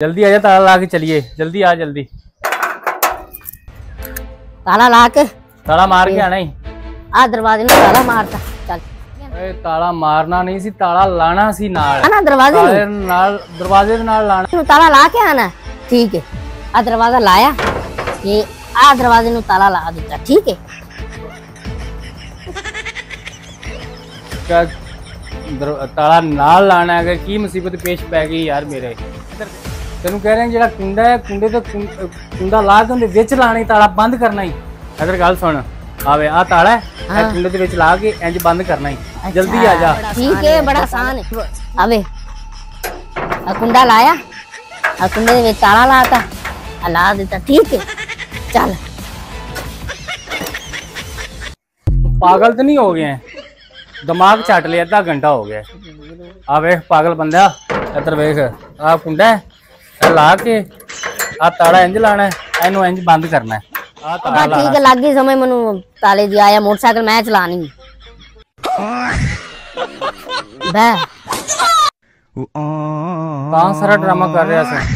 जल्दी आ जा, ताला ला के चलिए। जल्दी आ, जल्दी ताला ला के ताला मार के आना ही। आ दरवाजे में ताला मारता चल। ताला मारना नहीं सी, ताला लाना सी नाल। ना दरवाजे नाल दरवाजे दे नाल लाना। ताला ला के आना ठीक है। आ दरवाजा लाया, ये आ दरवाजे नु ताला ला दिता ठीक है। क्या ताला नाल लाना है? अगर की मुसीबत पेश पै गई यार मेरे। तेनू कह रहे हैं जेड़ा कुंडा है, कुंडे ते कुंडा ला के उंदे विच लाना ही, ताला बंद करना ही। अगर गल सुन, आवे आ ताला है, कुंडे दे विच ला के इंज बंद करना ही। जल्दी आ जा। ठीक है, बड़ा आसान है। आवे आ कुंडा लाया, आ कुंडे दे विच ताला लाता, आ ला देता ठीक है। चल पागल तो नहीं हो गए हैं? दिमाग चट लिया, आधा घंटा हो गया। आ वेख पागल बंदा, इधर वेख, आ कुंडा है ला के आ ताला इंज लाना है, इनू इंज बंद करना है। आ ताला ठीक है, लग गई समझ मैनू ताले दी। आया मोटरसाइकिल मैं चलानी बे। कहाँ सारा ड्रामा कर रहा है।